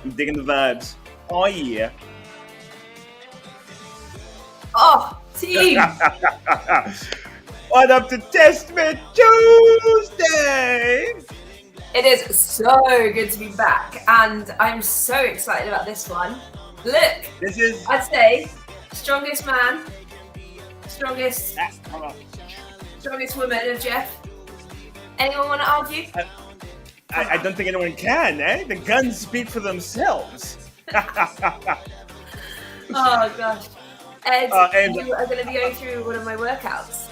I'm digging the vibes. Oh yeah. Oh, team! On up to Testament Tuesday. It is so good to be back, and I'm so excited about this one. Look, This is. I'd say strongest man, strongest woman of Jeff. Anyone want to argue? I don't think anyone can, eh? The guns speak for themselves. Oh gosh, Ed, and you are going to be going through one of my workouts.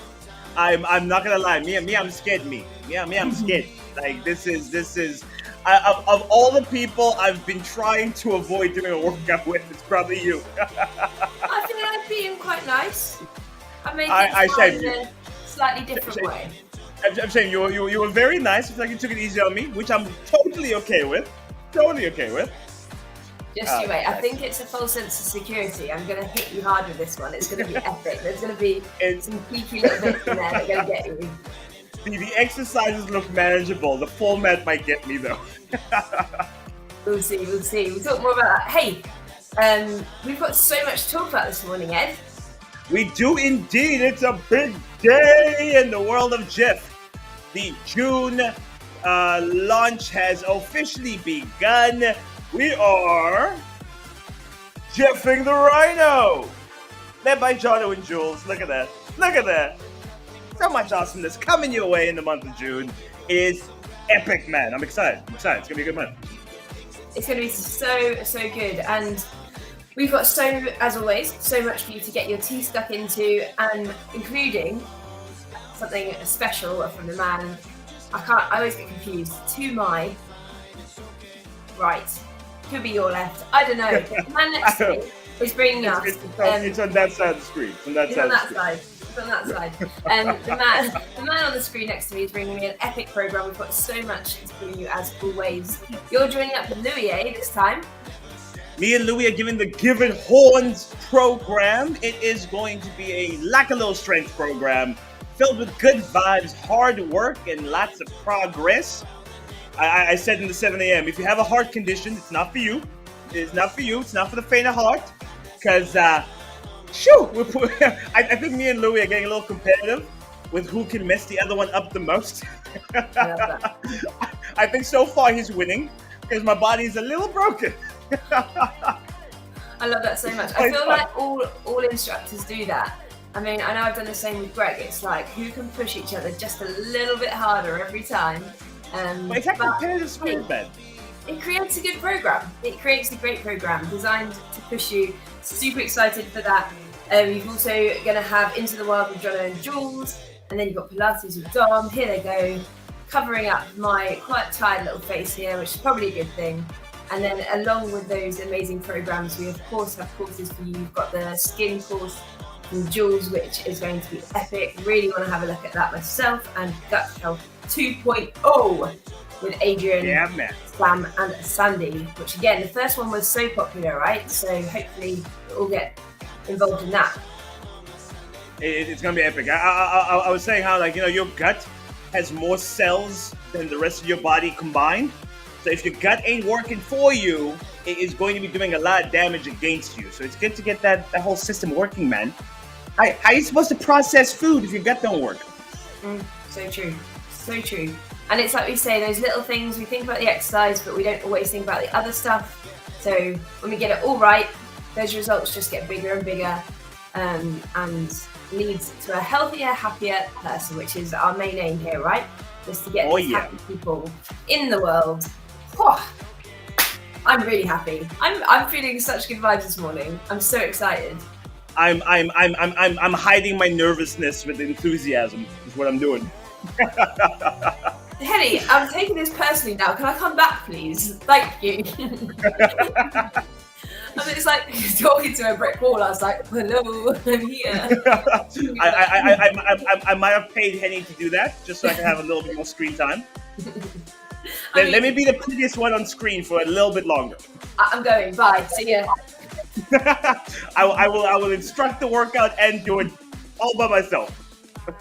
I'm not gonna lie. Me, I'm scared. Me, I'm scared. Like this is. Of all the people I've been trying to avoid doing a workout with, it's probably you. I think I've been quite nice. I made I it saved in you. a slightly different way. I'm saying you were very nice. It's like you took it easy on me, which I'm totally okay with. Totally okay with. Just you wait. I think it's a full sense of security. I'm going to hit you hard with this one. It's going to be epic. There's going to be some peaky little bits in there that are going to get you. The exercises look manageable. The format might get me though. We'll see. We'll talk more about that. Hey, we've got so much to talk about this morning, Ed. We do indeed. It's a big day in the world of Jeff. The June launch has officially begun. We are Jeffing the Rhino, led by Jono and Jules. Look at that. Look at that. So much awesomeness coming your way in the month of June. It is epic, man. I'm excited. It's going to be a good month. It's going to be so good. And we've got as always, so much for you to get your teeth stuck into, and including something special from the man. I always get confused. To my right. Could be your left. I don't know. The man next to me is bringing us. It's on that side of the screen. It's on that side. It's on that side. The man on the screen next to me is bringing me an epic program. We've got so much to bring you as always. You're joining up with Louis, this time. Me and Louis are giving the Given Horns program. It is going to be a lack a little strength program filled with good vibes, hard work, and lots of progress. I said in the 7 a.m., if you have a heart condition, it's not for you. It's not for you. It's not for the faint of heart. Because, I think me and Louis are getting a little competitive with who can mess the other one up the most. I think so far he's winning because my body is a little broken. I love that so much. I feel like all instructors do that. I mean, I know I've done the same with Greg. It's like who can push each other just a little bit harder every time. But it's like competitive spirit, man. It creates a good program. It creates a great program designed to push you. Super excited for that. You've also going to have Into the Wild with Jono and Jules, and then you've got Pilates with Dom. Here they go, covering up my quite tired little face here, which is probably a good thing. And then along with those amazing programs, we of course have courses for you. You've got the skin course from Jules, which is going to be epic. Really want to have a look at that myself. And Gut Health 2.0 with Adrian, Sam and Sandy, which again, the first one was so popular, right? So hopefully we'll all get involved in that. It's going to be epic. I was saying how, like, your gut has more cells than the rest of your body combined. So if your gut ain't working for you, it is going to be doing a lot of damage against you. So it's good to get that whole system working, man. How are you supposed to process food if your gut don't work? So true. So true. And it's like we say, those little things, we think about the exercise, but we don't always think about the other stuff. So when we get it all right, those results just get bigger and bigger, and leads to a healthier, happier person, which is our main aim here, right? Just to get happy people in the world. Oh, I'm really happy. I'm feeling such good vibes this morning. I'm so excited. I'm hiding my nervousness with enthusiasm. Is what I'm doing. Henny, I'm taking this personally now. Can I come back, please? Thank you. I mean, it's like talking to a brick wall. I was like, hello, I'm here. I might have paid Henny to do that, just so I can have a little bit more screen time. Let me be the prettiest one on screen for a little bit longer. I'm going. Bye. See ya. I will instruct the workout and do it all by myself.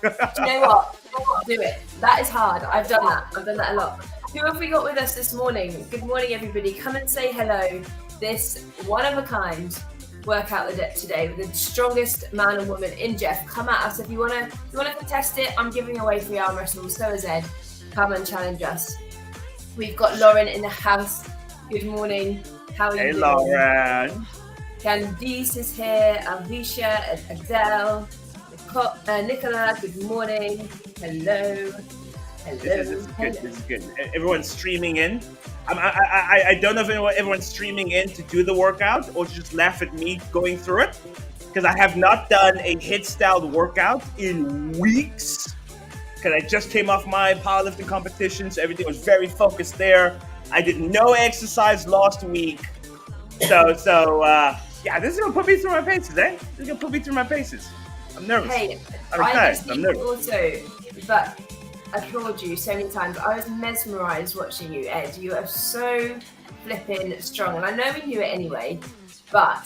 Do you know what? Do it. That is hard. I've done that a lot. Who have we got with us this morning? Good morning, everybody. Come and say hello. This one-of-a-kind workout today with the strongest man and woman in Jeff. Come at us if you wanna contest it. I'm giving away free arm wrestles. So is Ed. Come and challenge us. We've got Lauren in the house. Good morning. How are you doing? Hey, Lauren. Candice is here. Alicia, Adele, Nicola. Good morning. Hello. This is good. Everyone's streaming in. I don't know if everyone's streaming in to do the workout or to just laugh at me going through it, because I have not done a HIIT style workout in weeks. Because I just came off my powerlifting competition, so everything was very focused there. I did no exercise last week, so yeah, this is gonna put me through my paces, eh? This is gonna put me through my paces. I'm nervous. Hey, I'm excited. I'm nervous. Also, but I applaud you so many times. I was mesmerized watching you, Ed. You are so flipping strong, and I know we knew it anyway, but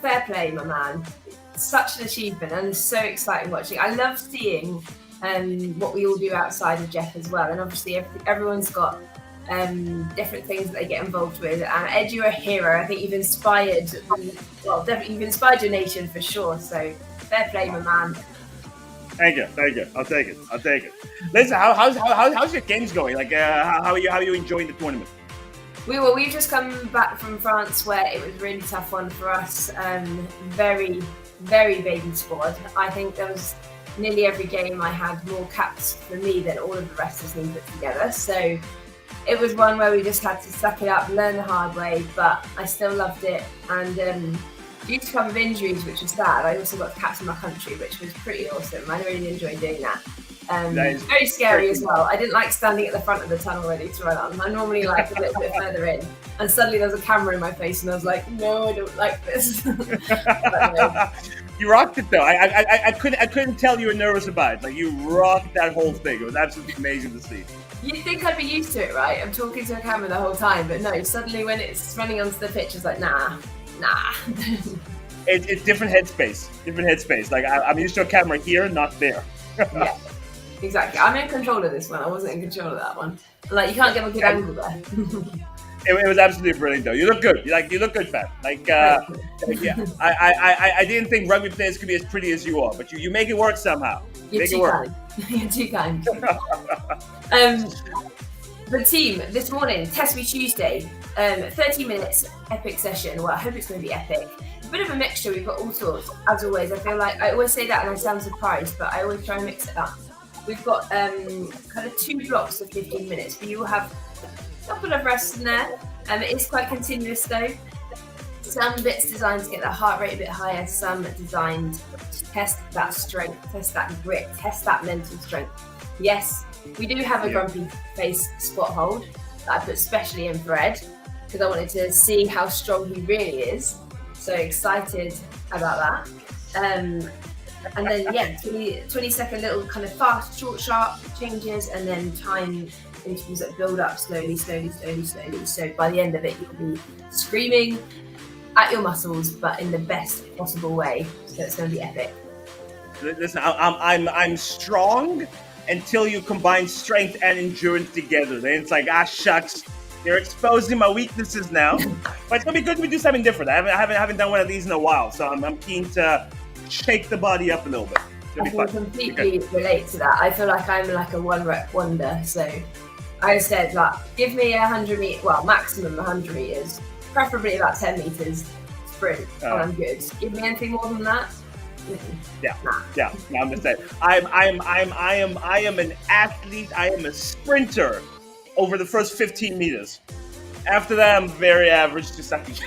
fair play, my man. Such an achievement, and it's so exciting watching. I love seeing what we all do outside of Jeff as well, and obviously everyone's got different things that they get involved with. And Ed, you're a hero. I think you've inspired, definitely you've inspired your nation for sure. So fair play, my man. Thank you. I'll take it. Listen, how's your games going? Like, how are you enjoying the tournament? We've just come back from France, where it was a really tough one for us. Very, very baby squad. I think there was nearly every game I had more caps for me than all of the rest of the team put together. So it was one where we just had to suck it up, learn the hard way, but I still loved it. And due to a couple of injuries, which was sad, I also got caps in my country, which was pretty awesome. I really enjoyed doing that. It's very scary as well. I didn't like standing at the front of the tunnel ready to run on. I normally like a little bit further in. And suddenly there was a camera in my face and I was like, no, I don't like this. But, no. You rocked it though. I couldn't tell you were nervous about it. Like, you rocked that whole thing. It was absolutely amazing to see. You'd think I'd be used to it, right? I'm talking to a camera the whole time, but no, suddenly when it's running onto the pitch, it's like, nah. It's different headspace. Like, I'm used to a camera here, not there. Yeah, exactly. I'm in control of this one. I wasn't in control of that one. Like, you can't get a good angle there. It was absolutely brilliant, though. You look good. You look good, fam. Like, yeah. I didn't think rugby players could be as pretty as you are, but you make it work somehow. You're too kind. You're too kind. The team this morning, Test Me Tuesday, 30 minutes, epic session. Well, I hope it's going to be epic. A bit of a mixture. We've got all sorts, as always. I feel like I always say that and I sound surprised, but I always try and mix it up. We've got kind of 2 blocks of 15 minutes, but you will have a couple of rests in there. It is quite continuous though. Some bits designed to get that heart rate a bit higher, some designed to test that strength, test that grit, test that mental strength. Yes, we do have a grumpy face squat hold that I put specially in for Ed, because I wanted to see how strong he really is. So excited about that. And then, yeah, 20-second little kind of fast, short, sharp changes, and then time intervals that build up slowly. So by the end of it, you'll be screaming at your muscles, but in the best possible way. So it's going to be epic. Listen, I'm strong until you combine strength and endurance together. Then it's like, shucks, you're exposing my weaknesses now. But it's gonna be good if we do something different. I haven't done one of these in a while, so I'm keen to shake the body up a little bit. I can completely relate to that. I feel like I'm like a one rep wonder. So I said, like, give me 100 meters, well, maximum 100 meters, preferably about 10 meters sprint, and I'm good. Give me anything more than that. Yeah. No, I'm just saying. I am an athlete. I am a sprinter over the first 15 meters. After that, I'm very average to sucky.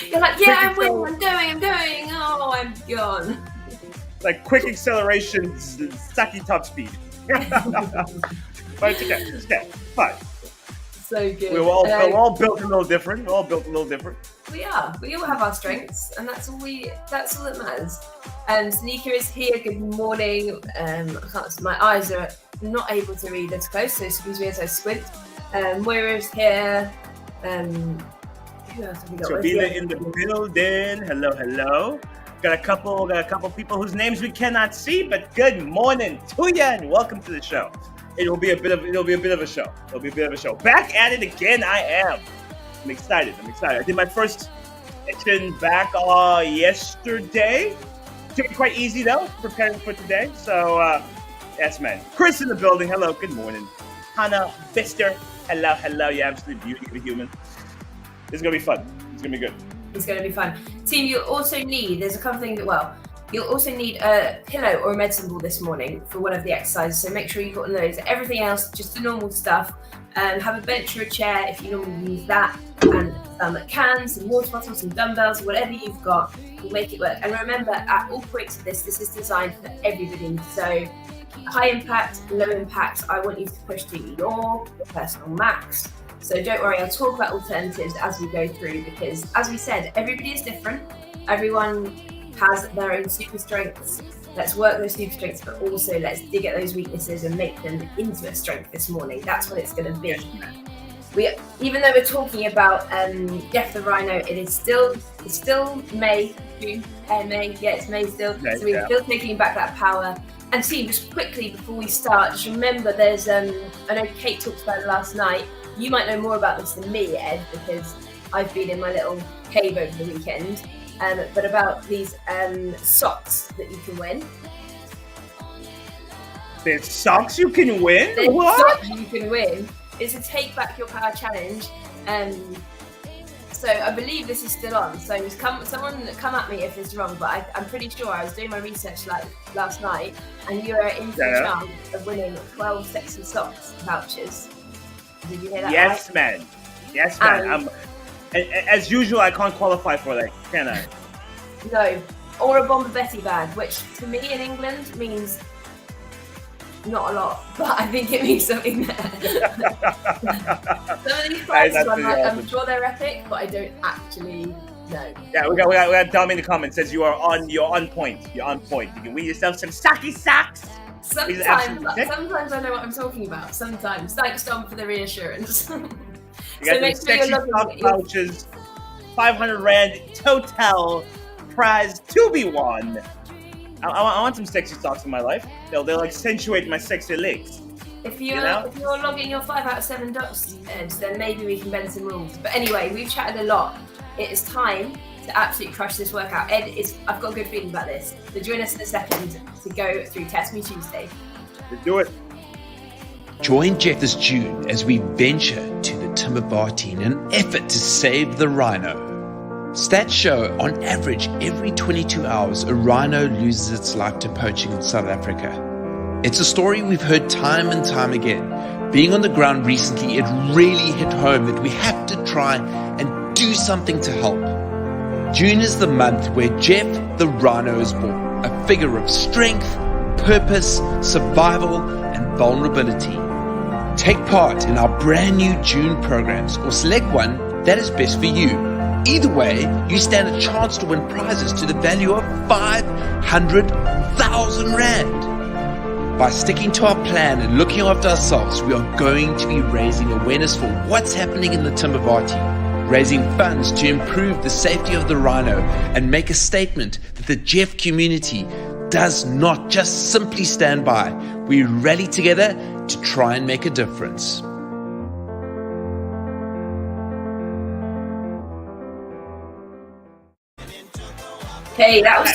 You're like, yeah, I'm winning. I'm doing. Oh, I'm gone. Like quick acceleration, sucky top speed. But it's okay. It's okay. Fine. So good. We're all built a little different. We are. We all have our strengths, and that's all that matters. Sneaker is here. Good morning. My eyes are not able to read this close, so excuse me as I squint. Moira is here. Who else have we got? Sabina in the building. Hello. Got a couple people whose names we cannot see, but good morning to you and welcome to the show. it'll be a bit of a show. It'll be a bit of a show. Back at it again, I am. I'm excited. I did my first session back yesterday. Took it quite easy though, preparing for today. So yes, man. Chris in the building. Hello. Good morning. Hannah Bister. Hello. You absolute beauty of a human. This is gonna be fun. It's gonna be good. It's going to be fun. Team, you'll also need, there's a couple things you'll also need a pillow or a medicine ball this morning for one of the exercises, so make sure you've got one of those. Everything else, just the normal stuff. Have a bench or a chair if you normally use that, and some cans, some water bottles, some dumbbells, whatever you've got, will make it work. And remember, at all points of this is designed for everybody. So high impact, low impact, I want you to push to your personal max. So don't worry, I'll talk about alternatives as we go through, because as we said, everybody is different. Everyone has their own super strengths. Let's work those super strengths, but also let's dig at those weaknesses and make them into a strength this morning. That's what it's going to be. Even though we're talking about Jeff the Rhino, it's still May, June, May. Yeah, it's May still. May, so we're still taking back that power. And team, just quickly before we start, just remember there's I know Kate talked about it last night. You might know more about this than me, Ed, because I've been in my little cave over the weekend. But about these socks that you can win. There's socks you can win? There's what? Socks you can win. It's a Take Back Your Power challenge. So I believe this is still on. So someone come at me if it's wrong, but I'm pretty sure I was doing my research last night, and you are in for a chance of winning 12 sexy socks vouchers. Did you hear that? Yes, right? man. Yes, man. As usual, I can't qualify for that, can I? No. Or a Bomber Betty bag, which to me in England means not a lot, but I think it means something there. Some of these prizes, I'm sure they're epic, but I don't actually know. Yeah, we got Dom in the comments says you're on point. You're on point. You can win yourself some socky socks. Sometimes I know what I'm talking about. Sometimes. Thanks, Dom, for the reassurance. You got some sexy sock vouchers, 500 Rand total prize to be won. I want some sexy socks in my life. They'll accentuate my sexy legs. If you're logging your 5 out of 7 dots, Ed, then maybe we can bend some rules. But anyway, we've chatted a lot. It is time to absolutely crush this workout. Ed, I've got a good feeling about this. So join us in a second to go through Test Me Tuesday. Let's do it. Join Jeff this June as we venture to the Timberbarty in an effort to save the rhino. Stats show, on average, every 22 hours, a rhino loses its life to poaching in South Africa. It's a story we've heard time and time again. Being on the ground recently, it really hit home that we have to try and do something to help. June is the month where Jeff the Rhino is born, a figure of strength, purpose, survival, and vulnerability. Take part in our brand new June programs or select one that is best for you. Either way, you stand a chance to win prizes to the value of 500,000 Rand. By sticking to our plan and looking after ourselves, we are going to be raising awareness for what's happening in the Timberbarty, raising funds to improve the safety of the rhino, and make a statement that the Jeff community does not just simply stand by. We rally together to try and make a difference. Hey, that was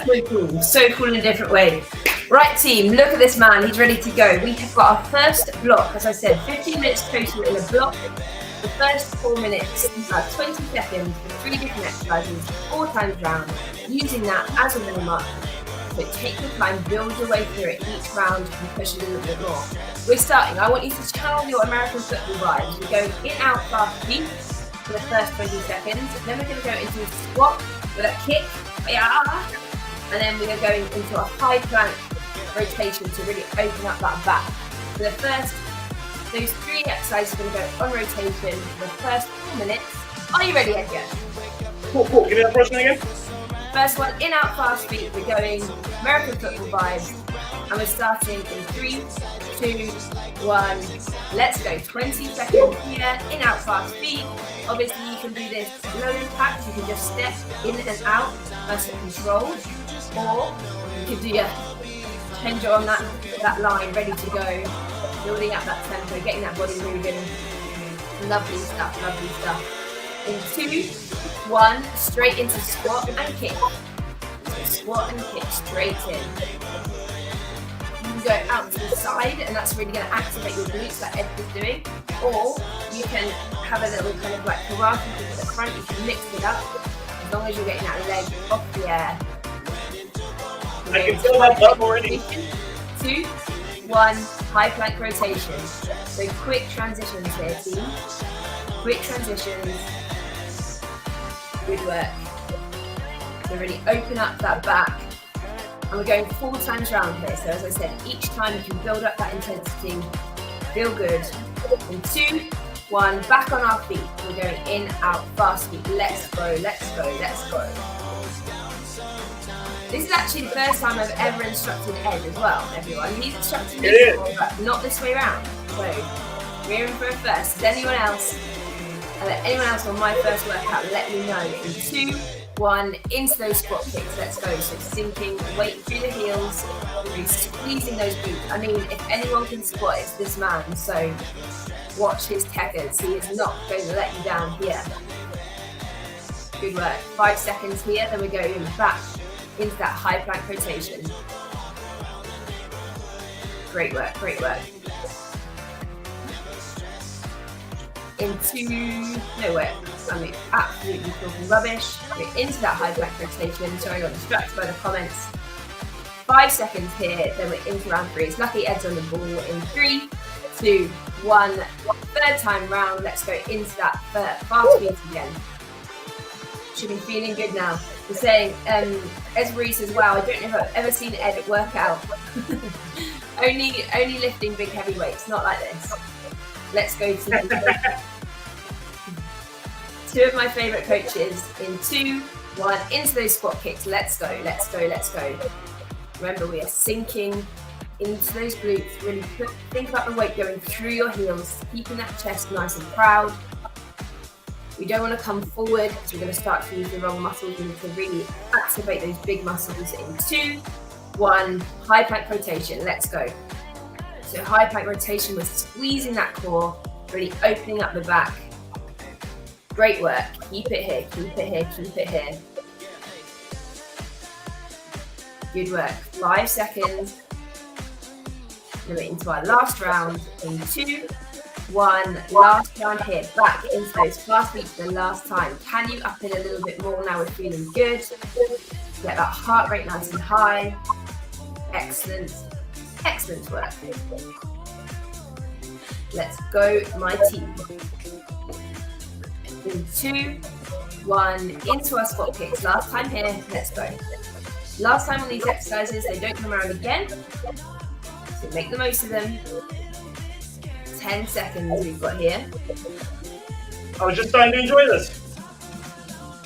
so cool in a different way. Right, team, look at this man. He's ready to go. We have got our first block, as I said, 15 minutes total in a block. The first 4 minutes, 20 seconds for 3 different exercises, 4 times round, using that as a warm-up. But take your time, build your way through it each round and push it a little bit more. We're starting. I want you to channel your American football vibes. We're going in, out, fast, deep for the first 20 seconds. Then we're going to go into a squat with a kick. And then we are going into a high plank rotation to really open up that back. For the first, those 3 exercises are going to go on rotation for the first 4 minutes. Are you ready, Edgar? Cool. Give me that first one again. First one, in, out, fast feet. We're going American football vibes. And we're starting in 3, 2, 1. Let's go. 20 seconds here, in, out, fast feet. Obviously, you can do this low impact. You can just step in and out, nice and controlled. Or you can do your change on that line, ready to go. building up that tempo, getting that body moving. Lovely stuff, lovely stuff. In 2, 1, straight into squat and kick. So squat and kick straight in. You can go out to the side, and that's really going to activate your glutes like Edgar's doing. Or you can have a little kind of like karate kick at the front. You can mix it up as long as you're getting that leg off the air. I can feel that bump already. 2, 1, high plank rotation. So quick transitions here, team. Quick transitions. Good work. So really open up that back. And we're going 4 times round here. So as I said, each time you can build up that intensity. Feel good. In 2, 1, back on our feet. We're going in, out, fast feet. Let's go, let's go, let's go. This is actually the first time I've ever instructed Ed as well, everyone. He's instructed me before, but not this way around. So we're in for a first. Does anyone else on my first workout, let me know. In 2, 1, into those squat kicks. Let's go. So sinking, weight through the heels, really squeezing those glutes. I mean, if anyone can squat, it's this man. So watch his techers. He is not going to let you down here. Good work. 5 seconds here, then we're going back into that high plank rotation. Great work, great work. I'm absolutely talking rubbish. We're into that high plank rotation. Sorry, I got distracted by the comments. 5 seconds here, then we're into round 3. It's lucky Ed's on the ball in 3, 2, 1. Third time round, let's go into that fast beat again. Should be feeling good now. We're saying, Esri says, wow, I don't know if I've ever seen Ed work out. only lifting big heavy weights, not like this. Let's go to 2 of my favourite coaches in 2, 1, into those squat kicks. Let's go, let's go, let's go. Remember, we are sinking into those glutes. Really think about the weight going through your heels, keeping that chest nice and proud. We don't want to come forward because we're going to start to use the wrong muscles. We need to really activate those big muscles in 2, 1, high plank rotation. Let's go. So high plank rotation, we're squeezing that core, really opening up the back. Great work. Keep it here, keep it here, keep it here. Good work. 5 seconds. Then we're into our last round in 2, 1, last round here, back into those fast beats for the last time. Can you up it a little bit more now? We're feeling good. Get that heart rate nice and high. Excellent, excellent work. Let's go, my team. In 2, 1, into our squat kicks. Last time here, let's go. Last time on these exercises, they don't come around again. So make the most of them. 10 seconds we've got here. I was just starting to enjoy this.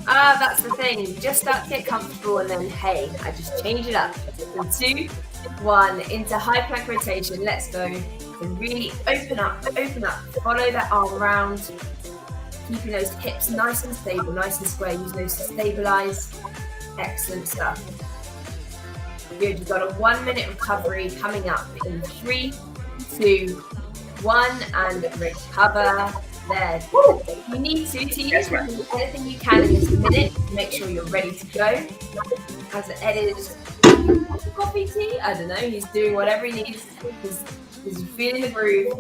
That's the thing. You just start to get comfortable and then, hey, I just change it up. In 2, 1, into high plank rotation. Let's go. And really open up, follow that arm around. Keeping those hips nice and stable, nice and square. Use those to stabilize. Excellent stuff. Good. You've got a 1-minute recovery coming up in 3, 2, 1, and recover. There. Woo. You need to team. Anything you can in this minute to make sure you're ready to go. As Ed is coffee tea, I don't know. He's doing whatever he needs. He's feeling the groove.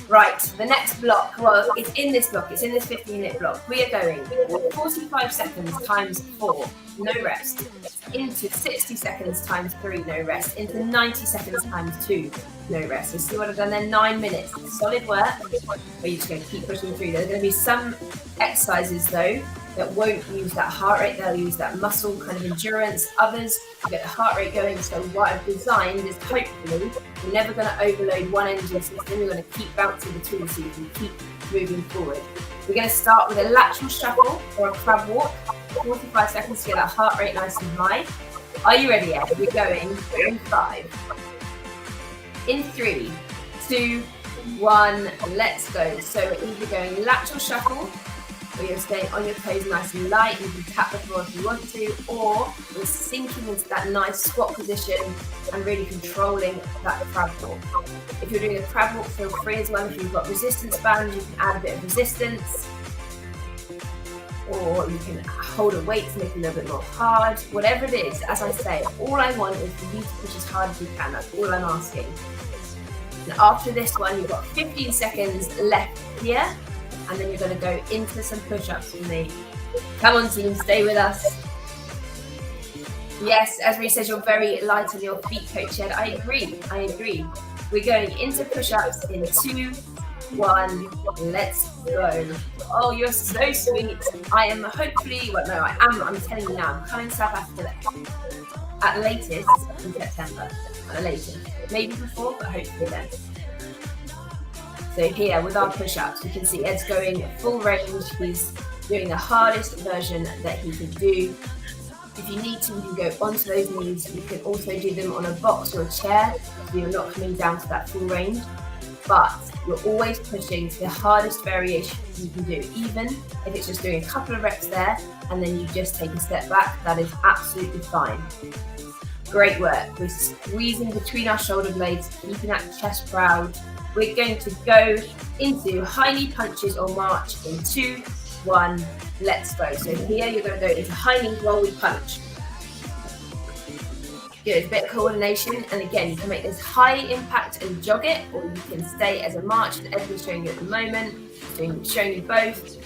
Right, the next block, well, it's in this block, it's in this 15-minute block. We are going 45 seconds times 4, no rest, into 60 seconds times 3, no rest, into 90 seconds times 2, no rest. So see what I've done there? 9 minutes. Solid work, but you're just going to keep pushing through. There's going to be some exercises, though, that won't use that heart rate, they'll use that muscle kind of endurance. Others get the heart rate going. So what I've designed is hopefully you're never going to overload one energy system. You're going to keep bouncing between so you can keep moving forward. We're going to start with a lateral shuffle or a crab walk, 45 seconds to get that heart rate nice and high. Are you ready, Ed? We're going in 5, in 3, 2, 1, let's go. So we're either going lateral shuffle where you're staying on your toes nice and light. You can tap the floor if you want to, or you're sinking into that nice squat position and really controlling that crab walk. If you're doing a crab walk, feel free as well. If you've got resistance bands, you can add a bit of resistance, or you can hold a weight to make it a little bit more hard. Whatever it is, as I say, all I want is for you to push as hard as you can. That's all I'm asking. And after this one, you've got 15 seconds left here, and then you're going to go into some push-ups with me. Come on, team, stay with us. Yes, as Marie says, you're very light on your feet, Coach Ed. I agree. We're going into push-ups in 2, 1, let's go. Oh, you're so sweet. I am hopefully, well, no, I'm telling you now, I'm coming to South Africa at latest in September. At the latest. Maybe before, but hopefully then. So here with our push-ups, you can see Ed's going full range. He's doing the hardest version that he can do. If you need to, you can go onto those knees. You can also do them on a box or a chair, so you're not coming down to that full range. But you're always pushing to the hardest variation you can do. Even if it's just doing a couple of reps there, and then you just take a step back, that is absolutely fine. Great work. We're squeezing between our shoulder blades, keeping that chest proud. We're going to go into high knee punches or march in 2, 1, let's go. So here you're going to go into high knees while we punch. Good, a bit of coordination. And again, you can make this high impact and jog it, or you can stay as a march that Edgar's showing you at the moment, showing you both.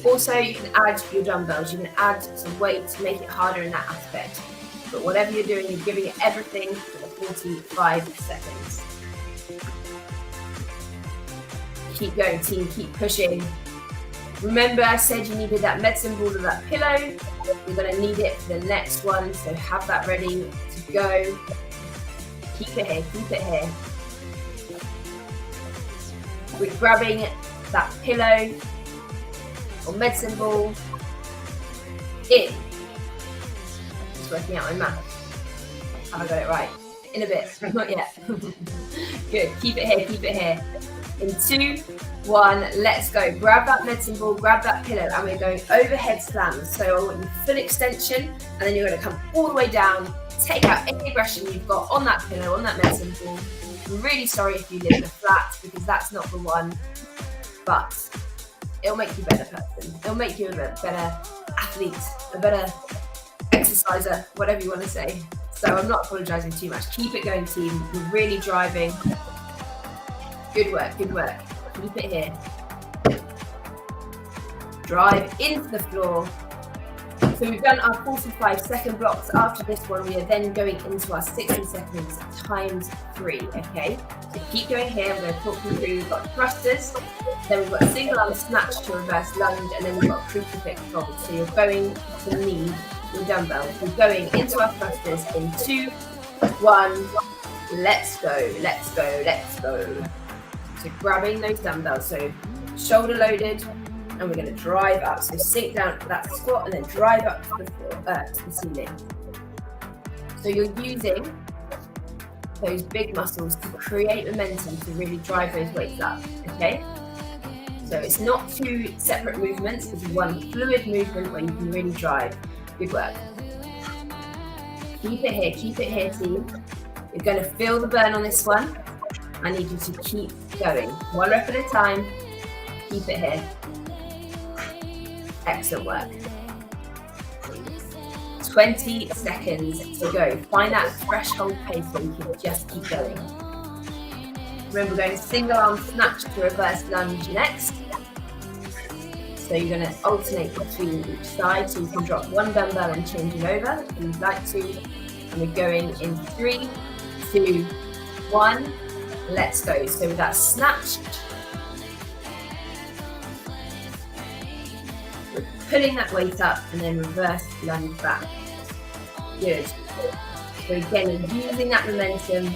Also, you can add your dumbbells. You can add some weight to make it harder in that aspect. But whatever you're doing, you're giving it everything for 45 seconds. Keep going, team, keep pushing. Remember, I said you needed that medicine ball or that pillow. You're going to need it for the next one, so have that ready to go. Keep it here, keep it here. We're grabbing that pillow or medicine ball in. Working out my math. Have I got it right? In a bit, not yet. Good, keep it here, keep it here. In 2, 1, let's go. Grab that medicine ball, grab that pillow, and we're going overhead slams. So I want you full extension, and then you're going to come all the way down, take out any aggression you've got on that pillow, on that medicine ball. I'm really sorry if you live in a flat, because that's not the one, but it'll make you a better person. It'll make you a better athlete, a better exerciser, whatever you want to say. So I'm not apologising too much. Keep it going, team. You're really driving. Good work, good work. Keep it here. Drive into the floor. So we've done our 45-second blocks. After this one, we are then going into our 60 seconds times 3, okay? So keep going here. I'm going to talk you through. We've got thrusters, then we've got single arm snatch to reverse lunge, and then we've got crucifix hold. So you're going to need your dumbbells. We're going into our thrusters in 2, 1, let's go, let's go, let's go. So grabbing those dumbbells, so shoulder loaded, and we're going to drive up. So sink down to that squat and then drive up to the floor, to the ceiling. So you're using those big muscles to create momentum to really drive those weights up, okay? So it's not 2 separate movements, it's one fluid movement where you can really drive. Good work. Keep it here, team. You're going to feel the burn on this one. I need you to keep going. 1 rep at a time. Keep it here. Excellent work. 20 seconds to go. Find that threshold pace where you can just keep going. Remember, going single arm snatch to reverse lunge next. So you're going to alternate between each side, so you can drop 1 dumbbell and change it over if you'd like to. And we're going in 3, 2, 1, let's go. So with that snatch, we're pulling that weight up and then reverse lunge back. Good. So again, you're using that momentum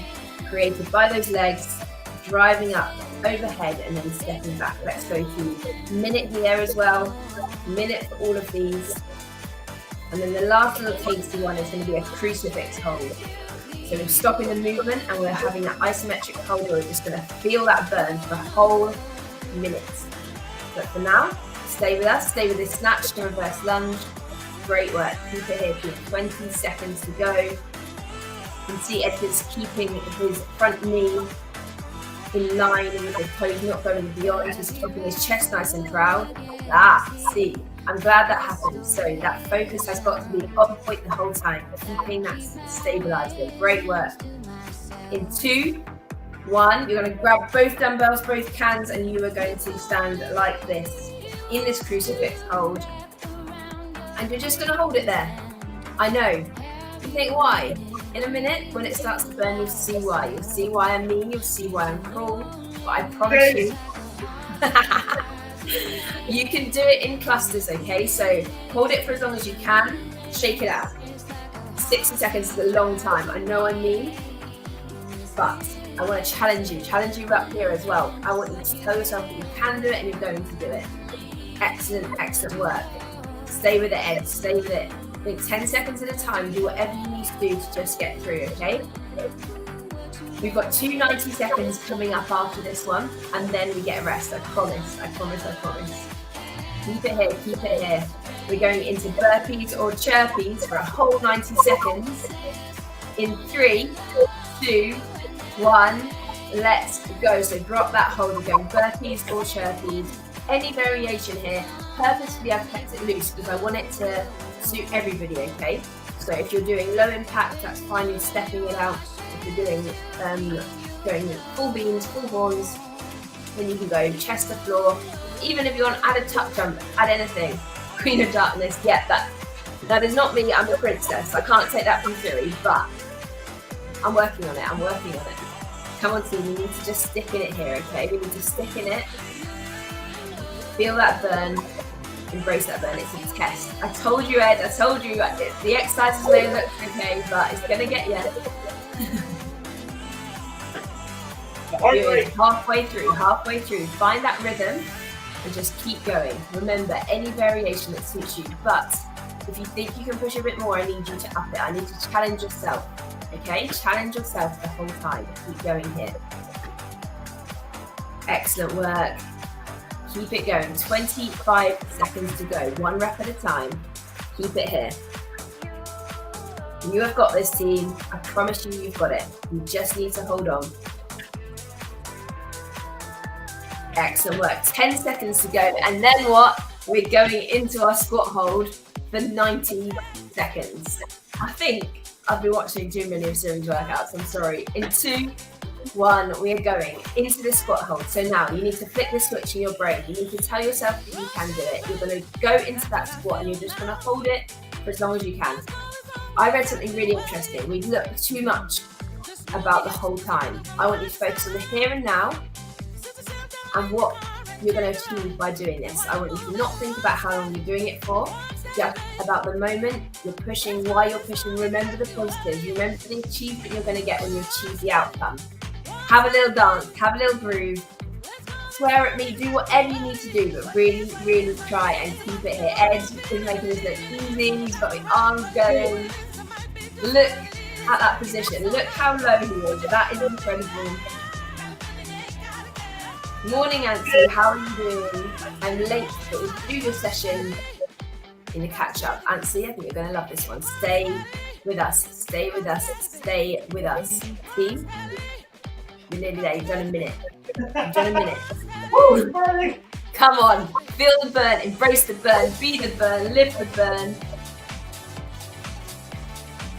created by those legs, driving up overhead and then stepping back. Let's go to minute here as well. Minute for all of these. And then the last little tasty one is going to be a crucifix hold. So we're stopping the movement and we're having that isometric hold where we're just going to feel that burn for the whole minute. But for now, Stay with us. Stay with this snatch to reverse lunge. Great work. Keep it here. Keep 20 seconds to go. You can see Edgar's keeping his front knee in line with the toes not going beyond. He's keeping his chest nice and proud. See, I'm glad that happened. So that focus has got to be on point the whole time, keeping that stabilized. Great work. In 2, 1, you're going to grab both dumbbells, both cans, and you are going to stand like this in this crucifix hold. And you're just going to hold it there. I know. You think why? In a minute, when it starts to burn, you'll see why. You'll see why I'm mean, you'll see why I'm cruel. But I promise you, you can do it in clusters, okay? So hold it for as long as you can, shake it out. 60 seconds is a long time. I know I'm mean, but I want to challenge you up here as well. I want you to tell yourself that you can do it and you're going to do it. Excellent, excellent work. Stay with it, Ed, stay with it. Think 10 seconds at a time, do whatever you need to do to just get through, okay? We've got 2 90 seconds coming up after this one, and then we get a rest, I promise. Keep it here. We're going into burpees or chirpies for a whole 90 seconds. In 3, 2, 1, let's go. So drop that hold, we're going burpees or chirpies. Any variation here, purposefully I've kept it loose because I want it to suit everybody, okay? So if you're doing low impact, that's fine, you're stepping it out. If you're doing going full beams, full horns, then you can go chest to floor. Even if you want to add a tuck jump, add anything. Queen of Darkness, yeah, that is not me, I'm a princess. I can't take that from Fury, but I'm working on it. Come on team, we need to just stick in it here, okay? We need to stick in it. Feel that burn. Embrace that burn, it's a test. I told you, Ed, the exercises may look okay, but it's gonna get you. Halfway through. Find that rhythm and just keep going. Remember, any variation that suits you, but if you think you can push a bit more, I need you to up it. I need to challenge yourself, okay? Challenge yourself the whole time. Keep going here. Excellent work. Keep it going. 25 seconds to go. 1 rep at a time. Keep it here. You have got this, team. I promise you, you've got it. You just need to hold on. Excellent work. 10 seconds to go. And then what? We're going into our squat hold for 90 seconds. I think I've been watching too many of Siri's workouts. I'm sorry. In 2, 1, we are going into the squat hold. So now you need to flip the switch in your brain. You need to tell yourself that you can do it. You're going to go into that squat and you're just going to hold it for as long as you can. I read something really interesting. We've looked too much about the whole time. I want you to focus on the here and now and what you're going to achieve by doing this. I want you to not think about how long you're doing it for, just about the moment you're pushing, why you're pushing. Remember the positives, remember the achievement you're going to get when you achieve the outcome. Have a little dance, have a little groove, swear at me, do whatever you need to do, but really, really try and keep it here. Ed is making this look easy, he's got his arms going. Look at that position, look how low he is, that is incredible. Morning, Nancy, how are you doing? I'm late, but we'll do your session in the catch-up. Nancy, I think you're going to love this one. Stay with us, stay with us, stay with us. Team, you're nearly there, you've done a minute. Come on, feel the burn, embrace the burn, be the burn, live the burn.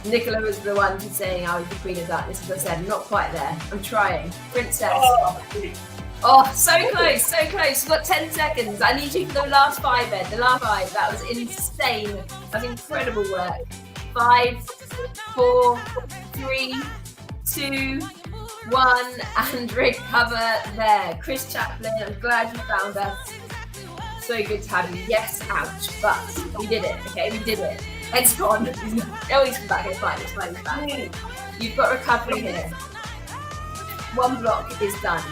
Nicola was the one saying I was the Queen of Darkness. As I said, I'm not quite there. I'm trying. Princess. Oh, so close. You've got 10 seconds. I need you for the last 5, Ed. The last 5. That was insane. That was incredible work. 5, 4, 3, 2, 1, and recover there. Chris Chaplin, I'm glad you found us. So good to have you. Yes, ouch. But we did it, okay? We did it. Ed's gone. Oh, he's back. It's fine. He's back. You've got recovery here. 1 block is done.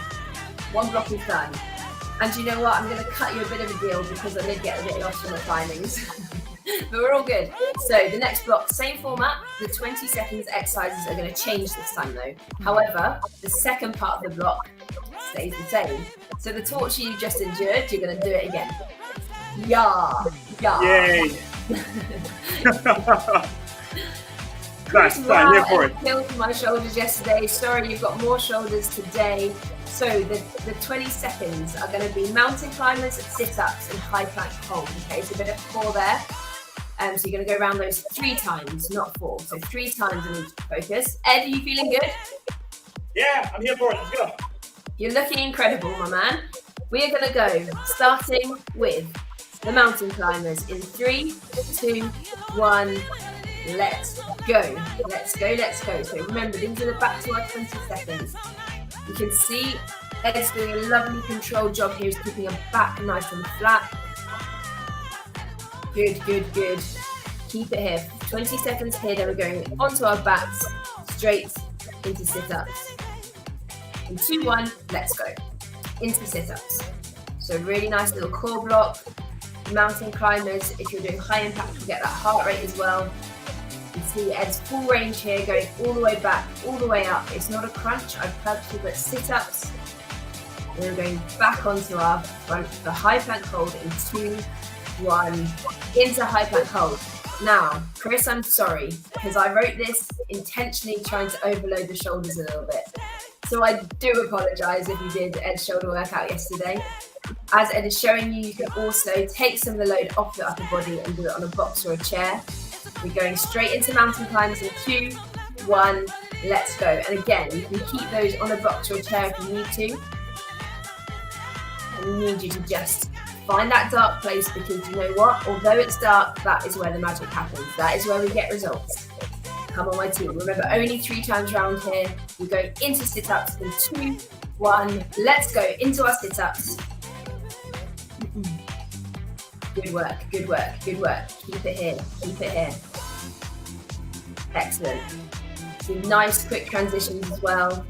And you know what? I'm going to cut you a bit of a deal because I did get a bit lost in the timings. But we're all good. So the next block, same format. The 20 seconds exercises are going to change this time though. However, the second part of the block stays the same. So the torture you just endured, you're going to do it again. Yeah. Yay. Nice, fine, here for it. Killed my shoulders yesterday. Sorry, you've got more shoulders today. So the 20 seconds are going to be mountain climbers, sit-ups, and high plank hold. Okay, so a bit of 4 there. So you're going to go around those 3 times, not 4. So 3 times in each focus. Ed, are you feeling good? Yeah, I'm here for it. Let's go. You're looking incredible, my man. We are going to go starting with the mountain climbers in 3, 2, 1. Let's go. Let's go, let's go. So remember, these are the back to our 20 seconds. You can see Ed's doing a lovely controlled job here. He's keeping her back nice and flat. Good. Keep it here. 20 seconds here, then we're going onto our backs, straight into sit-ups. In 2, 1, let's go. Into sit-ups. So really nice little core block. Mountain climbers, if you're doing high impact, you'll get that heart rate as well. You can see Ed's full range here, going all the way back, all the way up. It's not a crunch, I've purposely put sit-ups. We're going back onto our front, the high plank hold in 2, 1, into high plank hold. Now, Chris, I'm sorry, because I wrote this intentionally trying to overload the shoulders a little bit. So I do apologise if you did Ed's shoulder workout yesterday. As Ed is showing you, you can also take some of the load off the upper body and do it on a box or a chair. We're going straight into mountain climbers in 2, 1, let's go. And again, you can keep those on a box or a chair if you need to. And we need you to just find that dark place, because you know what? Although it's dark, that is where the magic happens. That is where we get results. Come on, my team. Remember, only 3 times round here. We're going into sit-ups in 2, 1, let's go into our sit-ups. Good work. Keep it here. Excellent. Some nice quick transitions as well.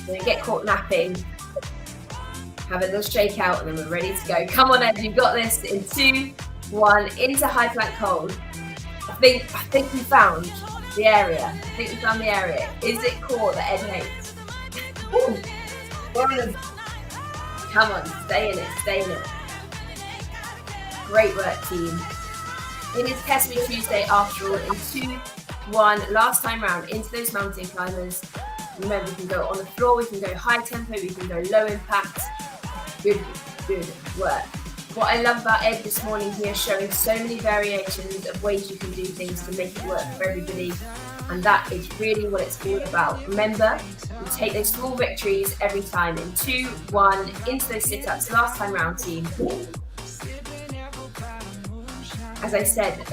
Don't get caught napping. Have a little shake out and then we're ready to go. Come on, Ed, you've got this. In 2, 1, into high plank hold. I think we found the area. Is it core that Ed hates? Come on, stay in it. Great work, team. It is Test Me Tuesday after all. In 2, 1, last time round into those mountain climbers. Remember, we can go on the floor, we can go high tempo, we can go low impact. Good work. What I love about Ed this morning here, showing so many variations of ways you can do things to make it work for everybody. And that is really what it's all about. Remember, you take those small victories every time. In 2, 1, into those sit-ups. Last time round, team. As I said,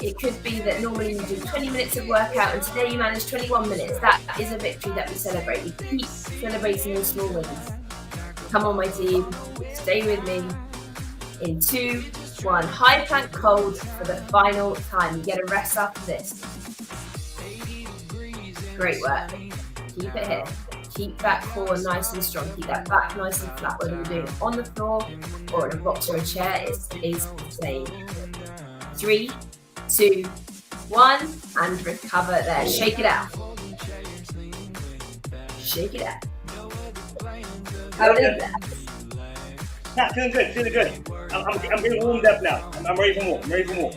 it could be that normally you do 20 minutes of workout and today you manage 21 minutes. That is a victory that we celebrate. We keep celebrating those small wins. Come on, my team. Stay with me. In 2, 1, high plank hold for the final time. You get a rest after this. Great work. Keep it here. Keep that core nice and strong. Keep that back nice and flat. Whether you're doing it on the floor or in a box or a chair, it is the same. 3, 2, 1, and recover there. Shake it out. How is that? Yeah, feeling good. I'm getting warmed up now. I'm ready for more.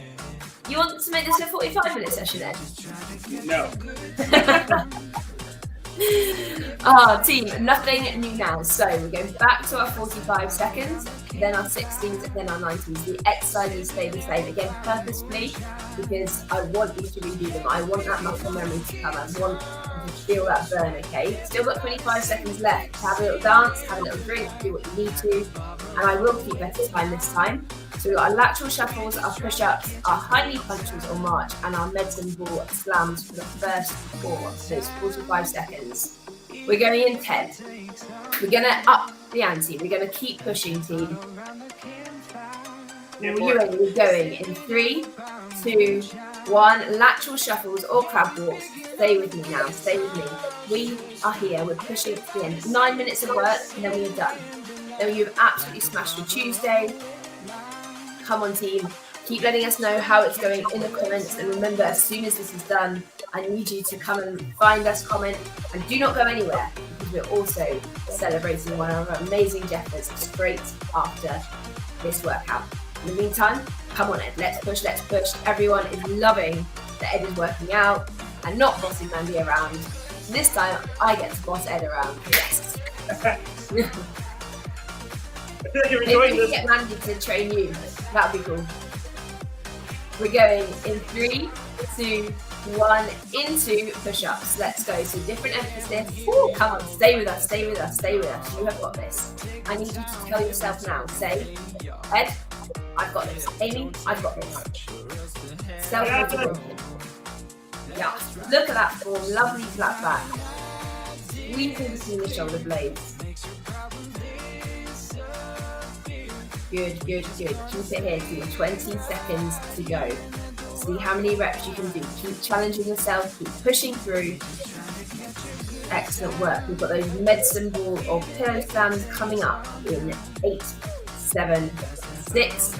You want to make this a 45-minute session, Ed? No. Team, nothing new now. So we're going back to our 45 seconds, then our 60s, then our 90s. The exercises stay the same, again, purposefully, because I want you to redo them. I want that muscle memory to come. I want you to feel that burn, okay? Still got 25 seconds left. Have a little dance, have a little drink, do what you need to, and I will keep better time this time. So we've got our lateral shuffles, our push-ups, our high knee punches or march, and our medicine ball slams for the first 4, so it's 45 seconds. We're going in 10. We're going to up the ante. We're going to keep pushing, team. We're going in 3, 2, 1. Lateral shuffles or crab walks. Stay with me now. Stay with me. We are here. We're pushing to the end. 9 minutes of work, and then we're done. Then you've absolutely smashed your Tuesday. Come on, team. Keep letting us know how it's going in the comments. And remember, as soon as this is done, I need you to come and find us, comment, and do not go anywhere, because we're also celebrating one of our amazing Jeffers straight after this workout. In the meantime, come on Ed, let's push. Everyone is loving that Ed is working out and not bossing Mandy around. This time, I get to boss Ed around. Yes! I feel like you're Maybe enjoying we this. can get Mandy to train you. That'd be cool. We're going in 3, 2, 1 into push-ups. Let's go. So different emphasis. Come on, stay with us. You have got this. I need you to tell yourself now. Say, Ed, I've got this. Amy, I've got this. Self-motivation. Yeah. Look at that form. Lovely flat back. Squeezing between the shoulder blades. Good. Keep it here. Do 20 seconds to go. See how many reps you can do. Keep challenging yourself. Keep pushing through. Excellent work. We've got those medicine ball or pillow slams coming up in 8, 7, 6,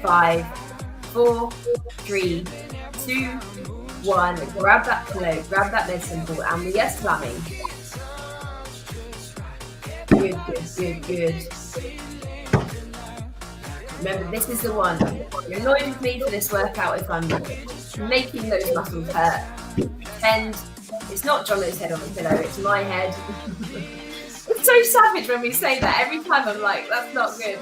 5, 4, 3, 2, 1. Grab that pillow. Grab that medicine ball, and we are slamming. Good. Remember, this is the one. You're annoyed with me for this workout if I'm making those muscles hurt. Pretend it's not Jono's head on the pillow, it's my head. It's so savage when we say that. Every time I'm like, that's not good.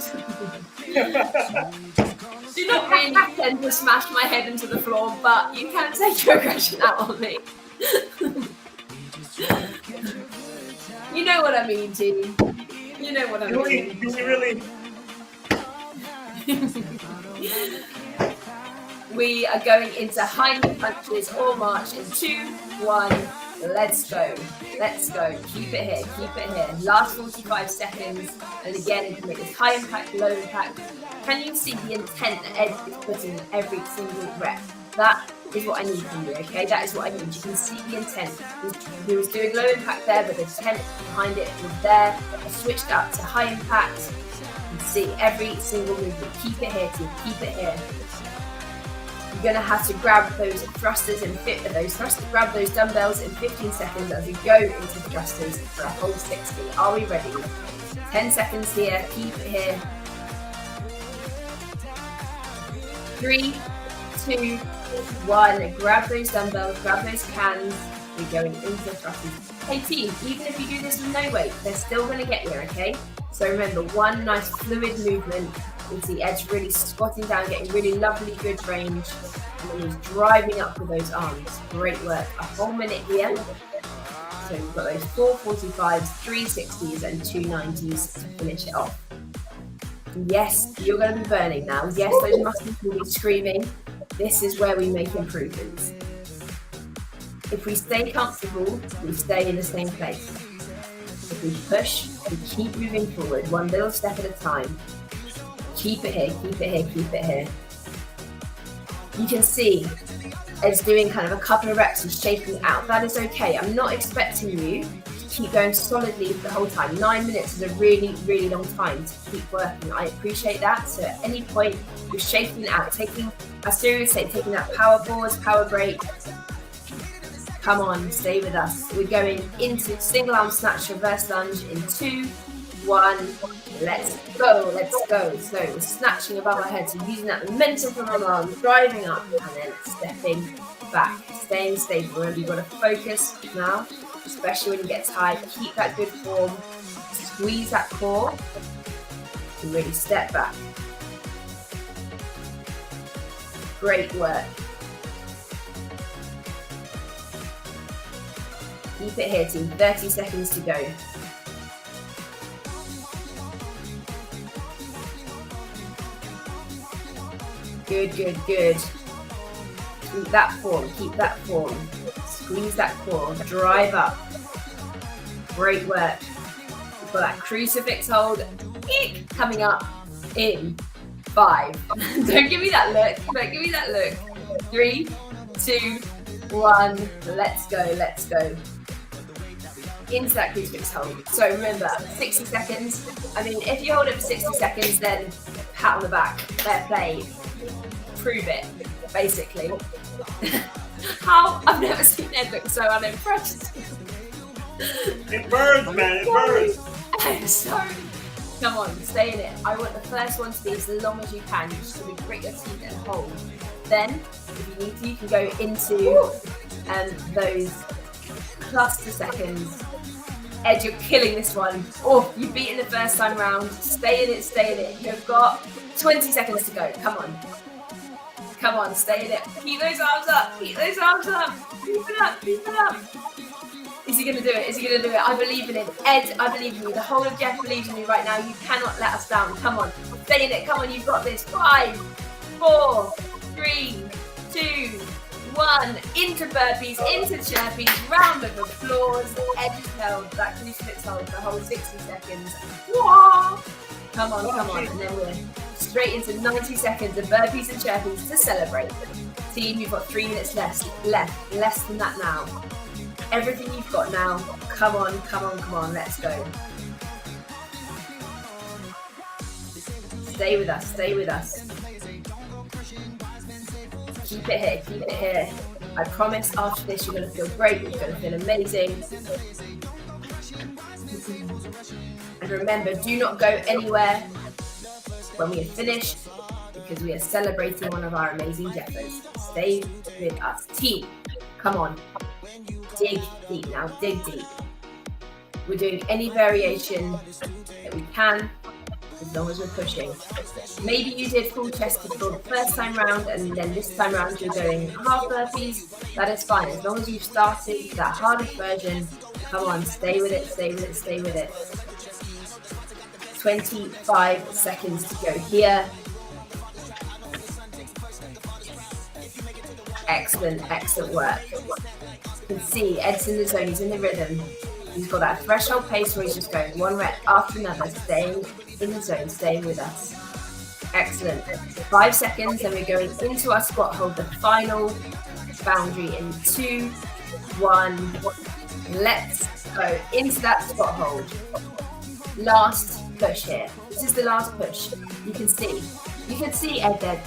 Do not really pretend to smash my head into the floor, but you can take your aggression out on me. You know what I mean, G. You know what I mean. Do we really? We are going into hind punches or march in 2, 1. Let's go. Keep it here. Last 45 seconds. And again, you can make this high impact, low impact. Can you see the intent that Ed is putting in every single rep? That is what I need from you, okay? That is what I need. You can see the intent. He was doing low impact there, but the intent behind it was there. I switched up to high impact. See every single movement. Keep it here, team. Keep it here. You're gonna have to grab those thrusters and grab those dumbbells in 15 seconds as we go into thrusters for a whole 60. Are we ready? 10 seconds here. Keep it here. 3, 2, 1. Grab those dumbbells. Grab those cans. We're going into thrusters. Hey team, even if you do this with no weight, they're still gonna get you, okay? So remember, one nice fluid movement. You can see Ed's really squatting down, getting really lovely, good range. And then he's driving up with those arms. Great work. A whole minute here. So we've got those 445s, 360s, and 290s to finish it off. Yes, you're going to be burning now. Yes, those muscles will be screaming. This is where we make improvements. If we stay comfortable, we stay in the same place. If we push, we keep moving forward, one little step at a time. Keep it here. You can see Ed's doing kind of a couple of reps and shaking out. That is okay. I'm not expecting you to keep going solidly the whole time. 9 minutes is a really, really long time to keep working. I appreciate that. So at any point, you're shaking it out, taking that power pause, power break. Come on, stay with us. We're going into single arm snatch reverse lunge in 2, 1. Let's go. So we're snatching above our heads, so using that momentum from our arms, driving up, and then stepping back, staying stable. Remember, you've got to focus now, especially when you get tired. Keep that good form, squeeze that core, and really step back. Great work. Keep it here, team. 30 seconds to go. Good. Keep that form. Squeeze that core. Drive up. Great work. We've got that crucifix hold. Eek, coming up in 5. Don't give me that look. 3, 2, 1. Let's go. Into that crucifix hold. So remember, 60 seconds. I mean, if you hold it for 60 seconds, then pat on the back. Fair play. Prove it, basically. How? I've never seen Ed look so unimpressed. It burns, man. It burns. I'm sorry. Come on, stay in it. I want the first one to be as long as you can. You're just going to grit your teeth and hold. Then, if you need to, you can go into those cluster seconds. Ed, you're killing this one. Oh, you've beaten the first time round. Stay in it, stay in it. You've got 20 seconds to go. Come on. Come on, stay in it. Keep those arms up. Keep those arms up. Keep it up. Keep it up. Is he going to do it? Is he going to do it? I believe in him. Ed, I believe in you. The whole of Jeff believes in you right now. You cannot let us down. Come on. Stay in it. Come on, you've got this. 5, 4, 3, 2, 1. Into burpees, into chirpies. Round of applause. Ed has held that crucifix hold for the whole 60 seconds. Whoa! Come on, come on. And then we're straight into 90 seconds of burpees and chirpies to celebrate. Team, you've got 3 minutes left. Less than that now. Everything you've got now. Come on, come on, come on. Let's go. Stay with us, stay with us. Keep it here, keep it here. I promise after this you're going to feel great, you're going to feel amazing. And remember, do not go anywhere when we are finished because we are celebrating one of our amazing Jeffers. Stay with us. Team, come on. Dig deep now, dig deep. We're doing any variation that we can as long as we're pushing. Maybe you did full chested for the first time round and then this time round you're doing half burpees. That is fine. As long as you've started that hardest version, come on, stay with it, stay with it, stay with it. 25 seconds to go here. Excellent, excellent work. You can see Ed's in the zone, he's in the rhythm. He's got that threshold pace where he's just going one rep after another, staying in the zone, staying with us. Excellent. 5 seconds, and we're going into our squat hold, the final boundary in 2, 1. Let's go into that squat hold. Last push here. This is the last push. You can see Ed there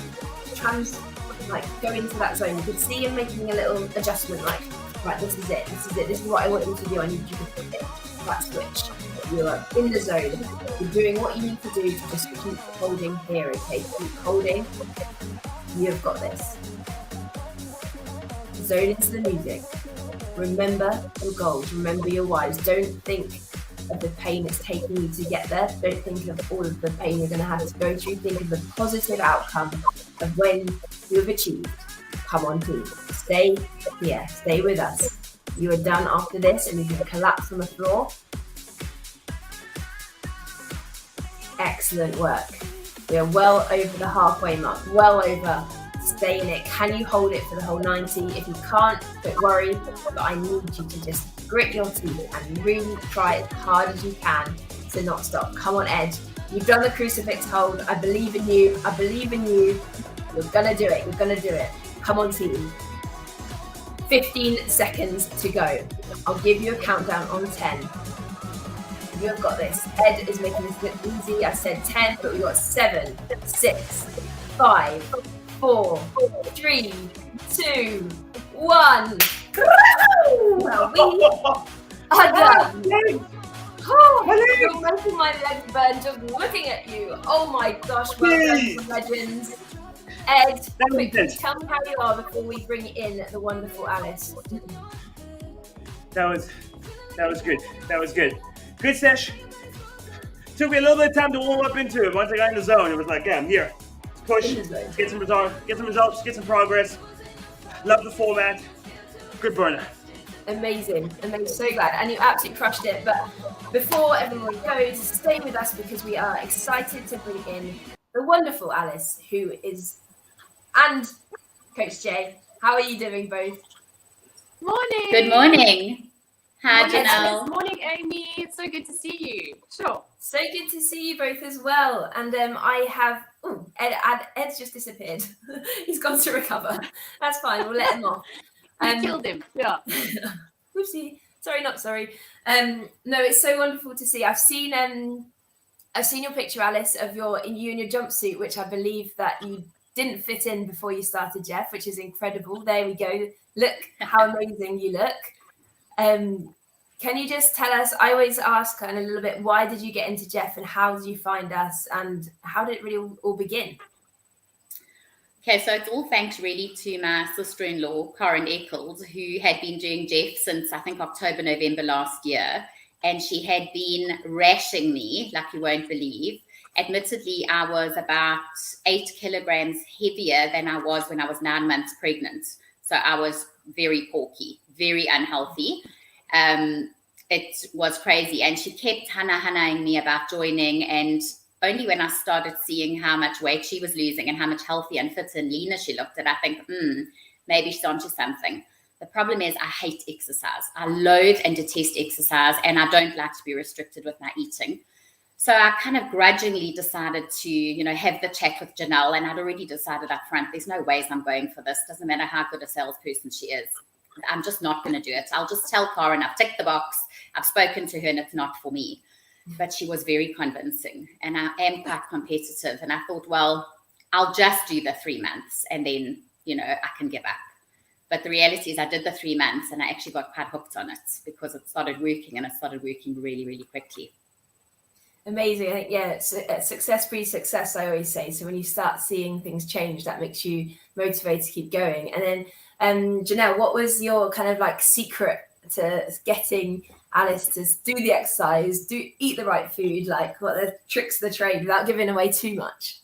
go into that zone. You can see him making a little adjustment like, right, this is it, this is what I want you to do, I need you to hit that switch. You are in the zone, you're doing what you need to do to just keep holding here, okay? Keep holding, you've got this. Zone into the music. Remember your goals, remember your whys. Don't think of the pain it's taking you to get there. Don't think of all of the pain you're going to have to go through. Think of the positive outcome of when you've achieved. Come on, team. Stay here. Stay with us. You are done after this and you can collapse on the floor. Excellent work. We are well over the halfway mark. Well over. Stay in it. Can you hold it for the whole 90? If you can't, don't worry. But I need you to just grit your teeth and really try as hard as you can to not stop. Come on, Ed. You've done the crucifix hold. I believe in you. I believe in you. You're gonna do it. You're gonna do it. Come on, team. 15 seconds to go. I'll give you a countdown on 10. You have got this. Ed is making this look easy. I said 10, but we got 7, 6, 5, 4, 3, 2, 1. Well, we are done. Oh, you're making my legs burn just looking at you. Oh my gosh, well done, legends. Ed, quickly tell me how you are before we bring in the wonderful Alice. That was good. That was good. Good sesh. Took me a little bit of time to warm up into it. Once I got in the zone, it was like, yeah, I'm here. Push, get some results, get some progress. Love the format. Good burner. Amazing. So glad. And you absolutely crushed it. But before everyone goes, stay with us because we are excited to bring in the wonderful Alice, and Coach Jay. How are you doing both? Morning. Good morning. Hi, Janelle. Morning, Amy. It's so good to see you. Sure. So good to see you both as well. And I have Ed's just disappeared. He's gone to recover. That's fine. We'll let him off. I killed him. Yeah. Whoopsie. Sorry, not sorry. No, it's so wonderful to see. I've seen your picture, Alice, of you in your jumpsuit, which I believe that you didn't fit in before you started, Jeff, which is incredible. There we go. Look how amazing you look. Can you just tell us, I always ask kind of a little bit, why did you get into Jeff and how did you find us and how did it really all begin? Okay, so it's all thanks really to my sister-in-law, Karen Eccles, who had been doing Jeff since I think October, November last year. And she had been rashing me, like you won't believe. Admittedly, I was about 8 kilograms heavier than I was when I was 9 months pregnant. So I was very porky, very unhealthy. It was crazy. And she kept hana-hanaing me about joining. And only when I started seeing how much weight she was losing and how much healthier and fitter and leaner she looked, at, I think, maybe she's onto something. The problem is I hate exercise. I loathe and detest exercise, and I don't like to be restricted with my eating. So I kind of grudgingly decided to, have the chat with Janelle, and I'd already decided up front, there's no ways I'm going for this. Doesn't matter how good a salesperson she is. I'm just not going to do it. I'll just tell Karen I've ticked the box. I've spoken to her and it's not for me. But she was very convincing, and I am quite competitive. And I thought, well, I'll just do the 3 months and then, I can give up. But the reality is I did the 3 months and I actually got quite hooked on it because it started working, and it started working really, really quickly. Amazing. I think, it's success breeds success, I always say. So when you start seeing things change, that makes you motivated to keep going. And then, Janelle, what was your kind of like secret to getting Alice to do the exercise, eat the right food, like what the tricks of the trade without giving away too much?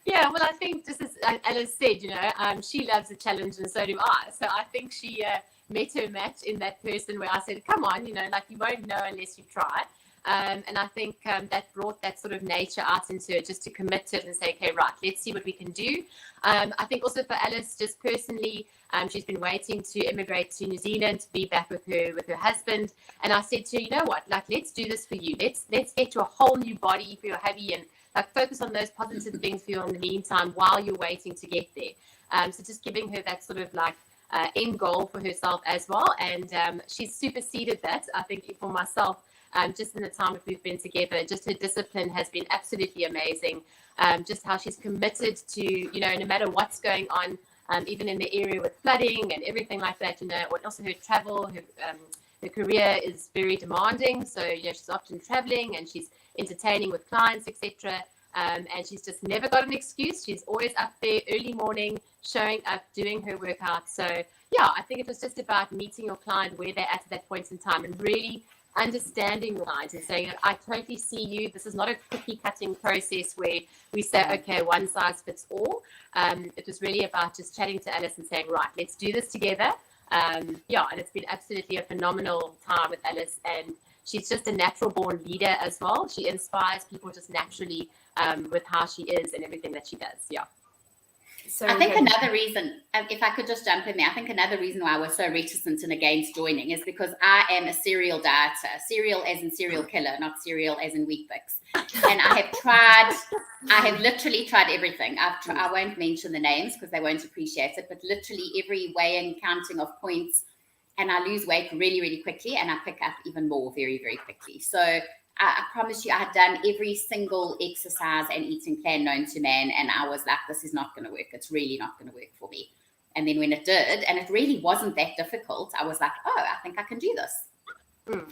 Yeah, well, I think just as Alice said, she loves a challenge and so do I. So I think she met her match in that person where I said, come on, you won't know unless you try. And I think that brought that sort of nature out into it, just to commit to it and say, okay, right, let's see what we can do. I think also for Alice, just personally, she's been waiting to immigrate to New Zealand to be back with her husband. And I said to her, you know what, let's do this for you. Let's get you a whole new body for your hubby and focus on those positive things for you in the meantime while you're waiting to get there. So just giving her that sort of end goal for herself as well. And she's superseded that, I think, for myself. Just in the time that we've been together, just her discipline has been absolutely amazing. Just how she's committed to, no matter what's going on, even in the area with flooding and everything like that, also her travel, her career is very demanding. So, she's often traveling and she's entertaining with clients, etc. And she's just never got an excuse. She's always up there early morning, showing up, doing her workout. So, I think it was just about meeting your client where they're at that point in time and really understanding the client and saying, I totally see you. This is not a cookie cutting process where we say, okay, one size fits all. It was really about just chatting to Alice and saying, right, let's do this together. And it's been absolutely a phenomenal time with Alice, and she's just a natural born leader as well. She inspires people just naturally with how she is and everything that she does. So I think another reason, if I could just jump in there, I think another reason why we're so reticent and against joining is because I am a serial dieter, serial as in serial killer, not serial as in Weet-Bix. And I have literally tried everything. I won't mention the names because they won't appreciate it, but literally every weighing, counting of points, and I lose weight really, really quickly, and I pick up even more very, very quickly. So I promise you, I had done every single exercise and eating plan known to man, and I was like, this is not going to work. It's really not going to work for me. And then when it did, and it really wasn't that difficult, I was like, oh, I think I can do this.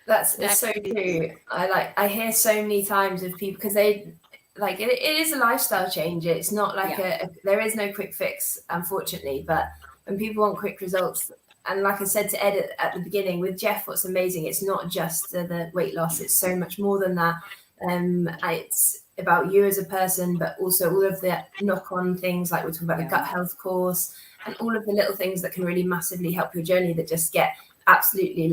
That's so true. I hear so many times of people, because they it is a lifestyle change. It's not like there is no quick fix, unfortunately. But when people want quick results, and like I said to Ed at the beginning, with Jeff, what's amazing, it's not just the weight loss. It's so much more than that. It's about you as a person, but also all of the knock-on things, like we're talking about the gut health course and all of the little things that can really massively help your journey that just get absolutely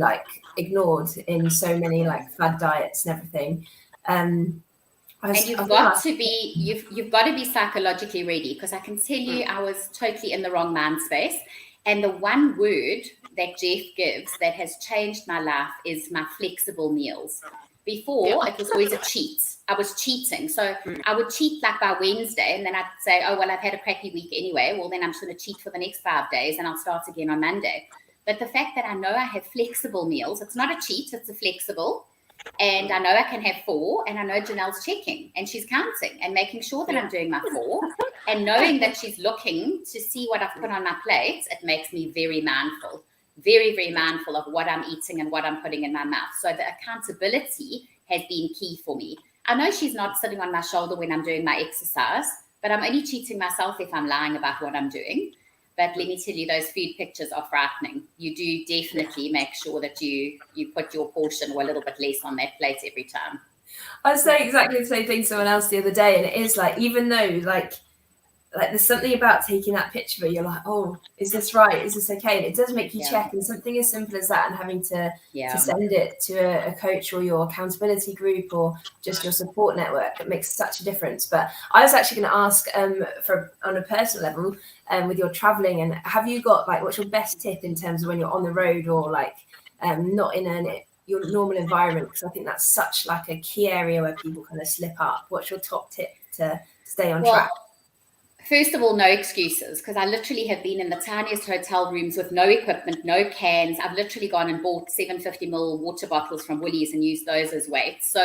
ignored in so many fad diets and everything. And you've got to be psychologically ready, because I can tell you I was totally in the wrong mind space. And the one word that Jeff gives that has changed my life is my flexible meals. Before, it was always a cheat. I was cheating. So I would cheat by Wednesday, and then I'd say, oh, well, I've had a crappy week anyway. Well, then I'm just going to cheat for the next 5 days, and I'll start again on Monday. But the fact that I know I have flexible meals, it's not a cheat, it's a flexible. And I know I can have 4, and I know Janelle's checking and she's counting and making sure that I'm doing my 4, and knowing that she's looking to see what I've put on my plate, it makes me very mindful. very, very mindful of what I'm eating and what I'm putting in my mouth. So the accountability has been key for me. I know she's not sitting on my shoulder when I'm doing my exercise, but I'm only cheating myself if I'm lying about what I'm doing. But let me tell you, those food pictures are frightening. You do definitely make sure that you put your portion or a little bit less on that plate every time. I was saying exactly the same thing to someone else the other day, and it is like, even though like there's something about taking that picture where you're like, oh, is this right? Is this okay? And it does make you check. And something as simple as that, and having to send it to a coach or your accountability group or just your support network, it makes such a difference. But I was actually going to ask on a personal level, with your traveling, and have you got like, what's your best tip in terms of when you're on the road or like not in your normal environment? Because I think that's such like a key area where people kind of slip up. What's your top tip to stay on track? First of all, no excuses, because I literally have been in the tiniest hotel rooms with no equipment, no cans. I've literally gone and bought 750ml water bottles from Woolies and used those as weights. So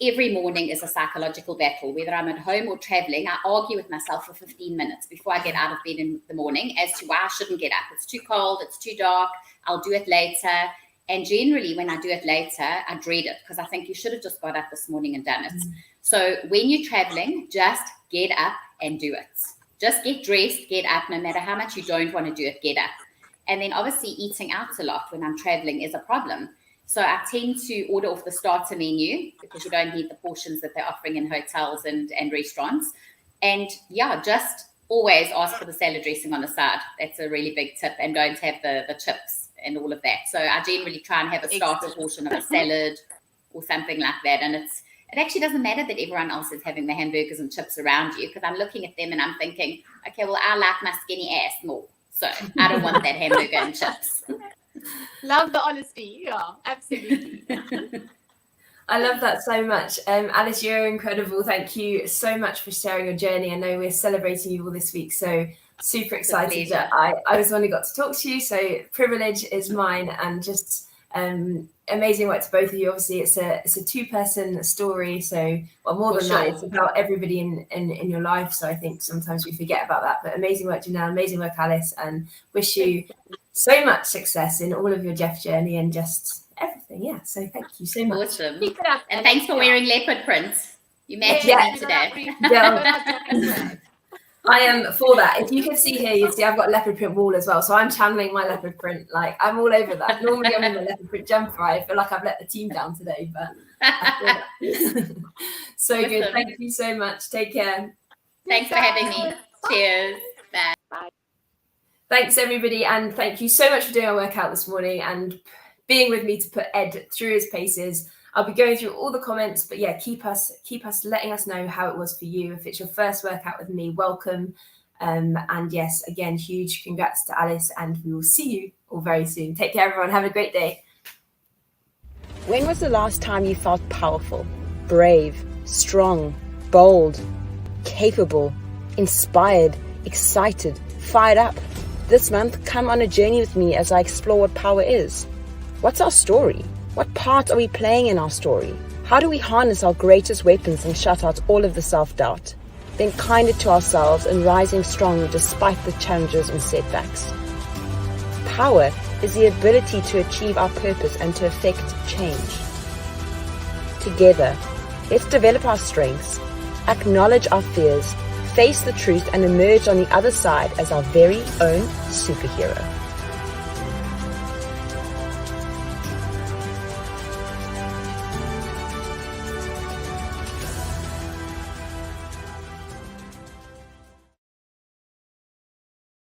every morning is a psychological battle. Whether I'm at home or traveling, I argue with myself for 15 minutes before I get out of bed in the morning as to why I shouldn't get up. It's too cold, it's too dark, I'll do it later. And generally, when I do it later, I dread it because I think you should have just got up this morning and done it. So when you're traveling, just get up and do it. Just get dressed, get up. No matter how much you don't want to do it, get up. And then obviously eating out a lot when I'm traveling is a problem. So I tend to order off the starter menu because you don't need the portions that they're offering in hotels and restaurants. And yeah, just always ask for the salad dressing on the side. That's a really big tip. And don't have the chips and all of that. So I generally try and have a starter portion of a salad or something like that. And it actually doesn't matter that everyone else is having the hamburgers and chips around you, because I'm looking at them and I'm thinking, okay, well, I like my skinny ass more. So I don't want that hamburger and chips. Love the honesty. Yeah, absolutely. I love that so much. Alice, you're incredible. Thank you so much for sharing your journey. I know we're celebrating you all this week, so super excited that I was the one who got to talk to you. So privilege is mine, and just amazing work to both of you. Obviously, it's a two-person story, so more than that, it's about everybody in your life. So I think sometimes we forget about that. But amazing work, Janelle. Amazing work, Alice, and wish you so much success in all of your Jeff journey and just everything. Yeah. So thank you so much. Awesome. And thanks for wearing leopard prints. You matched me today. Yeah. I am for that. If you can see here, you see I've got a leopard print wall as well. So I'm channeling my leopard print. Like, I'm all over that. Normally I'm in my leopard print jumper. I feel like I've let the team down today, but so awesome. Good. Thank you so much. Take care. Thanks for having me. Cheers. Bye. Bye. Thanks everybody, and thank you so much for doing our workout this morning and being with me to put Ed through his paces. I'll be going through all the comments, but yeah, keep us letting us know how it was for you. If it's your first workout with me, welcome. And yes, again, huge congrats to Alice, and we will see you all very soon. Take care, everyone. Have a great day. When was the last time you felt powerful, brave, strong, bold, capable, inspired, excited, fired up? This month, come on a journey with me as I explore what power is. What's our story? What part are we playing in our story? How do we harness our greatest weapons and shut out all of the self-doubt? Being kinder to ourselves and rising strong despite the challenges and setbacks. Power is the ability to achieve our purpose and to affect change. Together, let's develop our strengths, acknowledge our fears, face the truth, and emerge on the other side as our very own superhero.